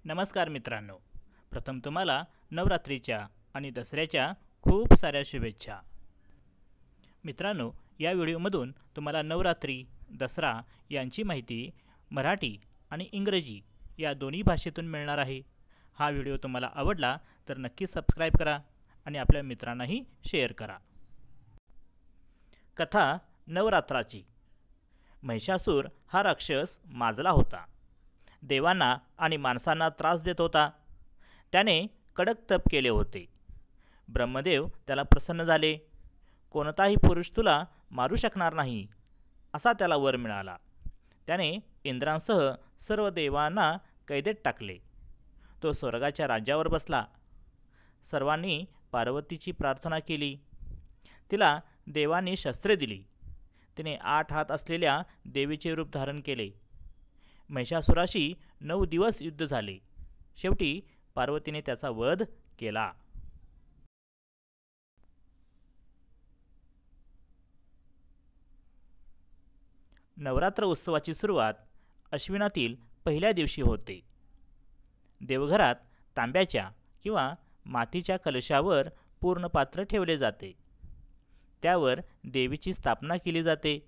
नमस्कार मित्रांनो, प्रथम तुम्हाला नवरात्रीच्या आणि दसऱ्याच्या खूप साऱ्या शुभेच्छा. मित्रांनो, या व्हिडिओमधून तुम्हाला नवरात्री, दसरा यांची माहिती मराठी आणि इंग्रजी या दोन्ही भाषेतून मिळणार आहे. हा व्हिडिओ तुम्हाला आवडला तर नक्की सबस्क्राईब करा आणि आपल्या मित्रांनाही शेअर करा. कथा नवरात्राची. महिषासूर हा राक्षस माजला होता. देवांना आणि माणसांना त्रास देत होता. त्याने कडक तप केले होते. ब्रह्मदेव त्याला प्रसन्न झाले. कोणताही पुरुष तुला मारू शकणार नाही असा त्याला वर मिळाला. त्याने इंद्रांसह सर्व देवांना कैदेत टाकले. तो स्वर्गाच्या राज्यावर बसला. सर्वांनी पार्वतीची प्रार्थना केली. तिला देवांनी शस्त्रे दिली. तिने 8 हात असलेल्या देवीचे रूप धारण केले. महिषासुराशी 9 दिवस युद्ध झाले. शेवटी पार्वतीने त्याचा वध केला. नवरात्र उत्सवाची सुरुवात अश्विनातील पहिल्या दिवशी होते. देवघरात तांब्याच्या किंवा मातीच्या कलशावर पूर्ण पात्र ठेवले जाते. त्यावर देवीची स्थापना केली जाते.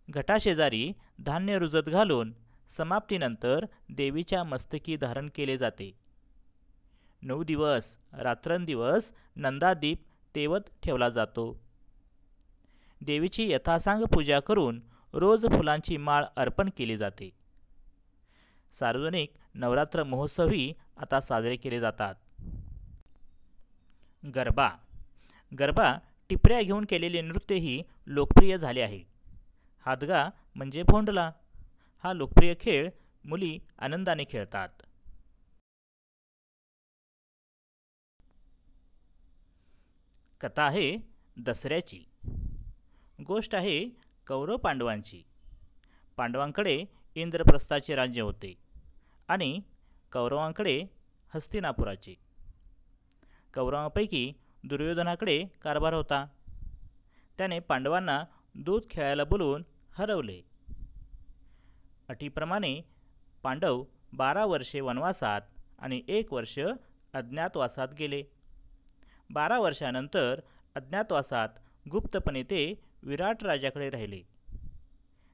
घटाशेजारी धान्य रुजत घालून समाप्तीनंतर देवीच्या मस्तकी धारण केले जाते. 9 दिवस रात्रंदिवस नंदादीप तेवत ठेवला जातो. देवीची यथासांग पूजा करून रोज फुलांची माळ अर्पण केली जाते. सार्वजनिक नवरात्र महोत्सवही आता साजरे केले जातात. गरबा. गरबा टिपऱ्या घेऊन केलेले नृत्यही लोकप्रिय झाले आहे. हादगा म्हणजे भोंडला. हा लोकप्रिय खेळ मुली आनंदाने खेळतात. कथा आहे दसऱ्याची. गोष्ट आहे कौरव पांडवांची. पांडवांकडे इंद्रप्रस्थाचे राज्य होते आणि कौरवांकडे हस्तिनापुराचे. कौरवांपैकी दुर्योधनाकडे कारभार होता. त्याने पांडवांना दूध खेळायला बोलवून हरवले. अटीप्रमाणे पांडव 12 वर्षे वनवासात आणि 1 वर्ष अज्ञातवासात गेले. 12 वर्षानंतर अज्ञातवासात गुप्तपणे ते विराट राजाकडे राहिले.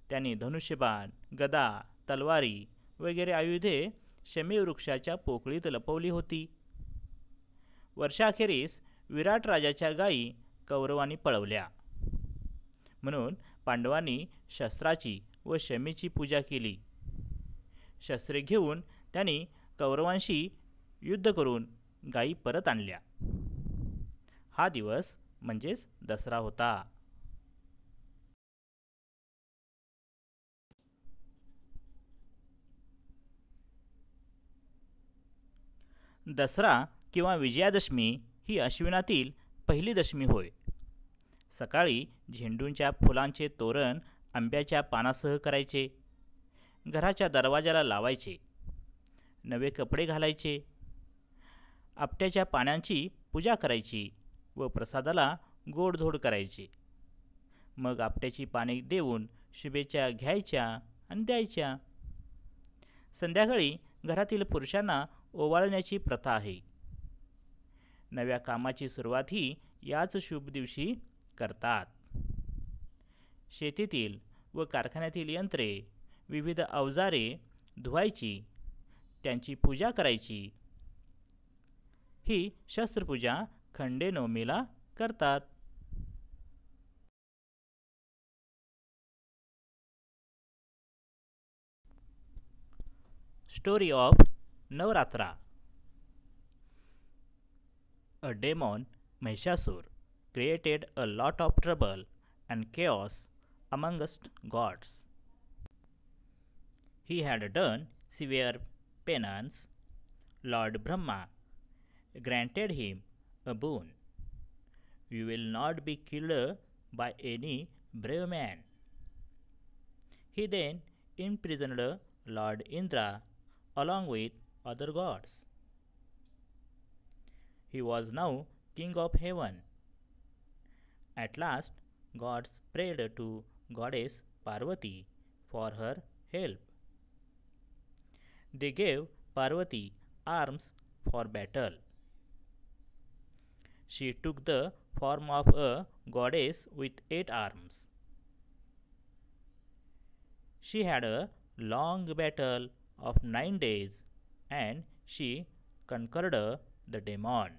त्यांनी धनुष्यबाण, गदा, तलवारी वगैरे आयुधे शमी वृक्षाच्या पोकळीत लपवली होती. वर्षाखेरीस विराट राजाच्या गायी कौरवांनी पळवल्या. म्हणून पांडवांनी शस्त्राची व शमीची पूजा केली. शस्त्रे घेऊन त्यांनी कौरवांशी युद्ध करून गायी परत आणल्या. हा दिवस म्हणजेच दसरा होता. दसरा किंवा विजयादशमी ही अश्विनातील पहिली दशमी होय. सकाळी झेंडूंच्या फुलांचे तोरण आंब्याच्या पानासह करायचे. घराच्या दरवाजाला लावायचे. नवे कपडे घालायचे. आपट्याच्या पानांची पूजा करायची व प्रसादाला गोडधोड करायचे. मग आपट्याची पाने देऊन शुभेच्छा घ्यायच्या आणि द्यायच्या. संध्याकाळी घरातील पुरुषांना ओवाळण्याची प्रथा आहे. नव्या कामाची सुरुवातही याच शुभ दिवशी करतात. शेतीतील व कारखान्यातील यंत्रे, विविध अवजारे धुवायची, त्यांची पूजा करायची. ही शस्त्रपूजा खंडेनवमीला करतात. Story of Navratra. A demon, Mahishasur, created a lot of trouble and chaos amongst gods. He had done severe penance. Lord Brahma granted him a boon. You will not be killed by any brave man. He then imprisoned Lord Indra along with other gods. He was now king of heaven. At last, gods prayed to goddess Parvati for her help. They gave Parvati arms for battle. She took the form of a goddess with 8 arms. She had a long battle of 9 days and she conquered the demon.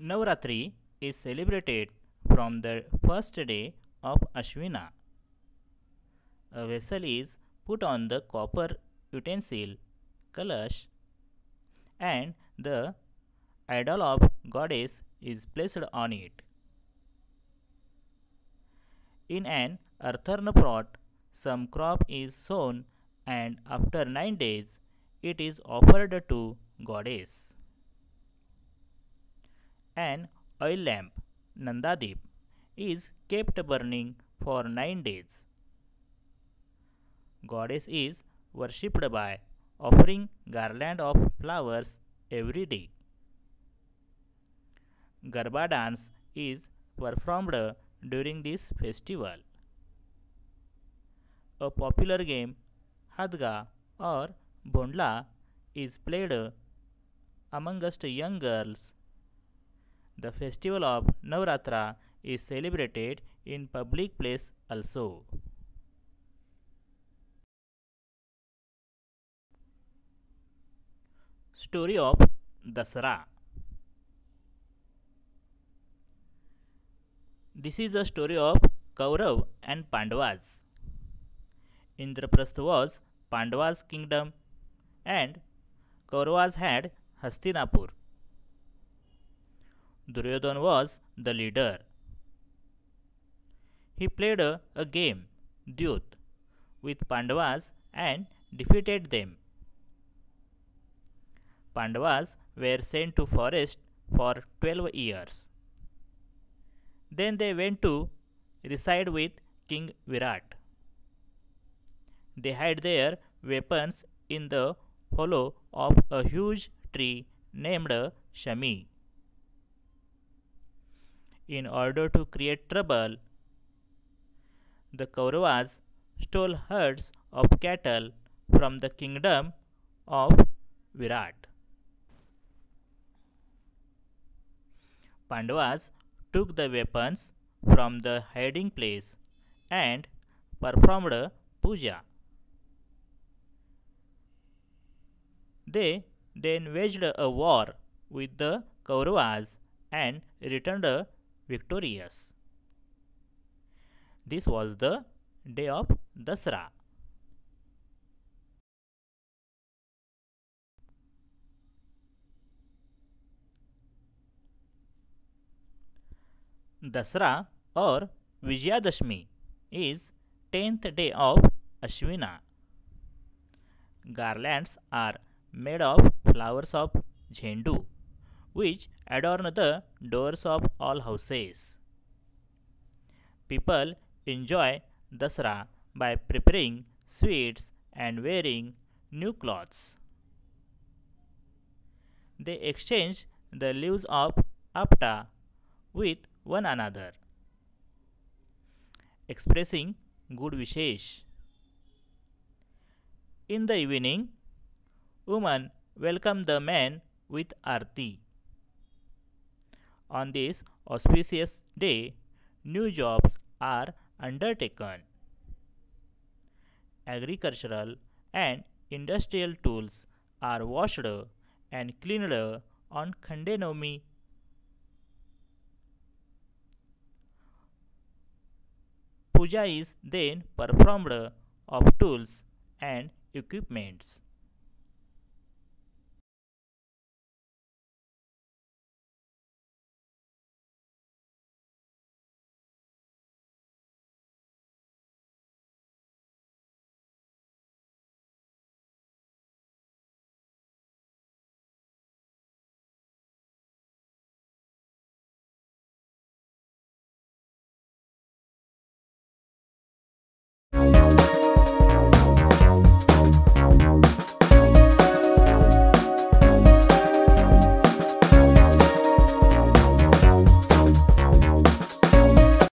Navratri is celebrated from the first day of Ashwina. A vessel is put on the copper utensil Kalash and the idol of goddess is placed on it. In an earthen pot, some crop is sown and after 9 days it is offered to goddess. An oil lamp, Nandadip, is kept burning for 9 days. Goddess is worshipped by offering garland of flowers every day. Garba dance is performed during this festival. A popular game, Hadga or Bondla, is played amongst young girls. The festival of Navratra is celebrated in public place also. Story of Dasara. This is a story of Kaurav and Pandavas. Indraprastha was Pandavas' kingdom and Kauravas had Hastinapur. Duryodhan was the leader. He played a game, Dyut, with Pandavas and defeated them. Pandavas were sent to forest for 12 years. Then they went to reside with King Virat. They hid their weapons in the hollow of a huge tree named Shami. In order to create trouble, the Kauravas stole herds of cattle from the kingdom of Virat. Pandavas took the weapons from the hiding place and performed puja. They then waged a war with the Kauravas and returned victorious. This was the day of Dasra. Dasra or Vijayadashmi is 10th day of Ashwina. Garlands are made of flowers of Jhendu, which adorn the doors of all houses. People enjoy Dasra by preparing sweets and wearing new clothes. They exchange the leaves of apta with one another, expressing good wishes. In the evening, women welcome the men with arti. On this auspicious day, new jobs are undertaken. Agricultural and industrial tools are washed and cleaned on Khandenomi. Puja is then performed of tools and equipments.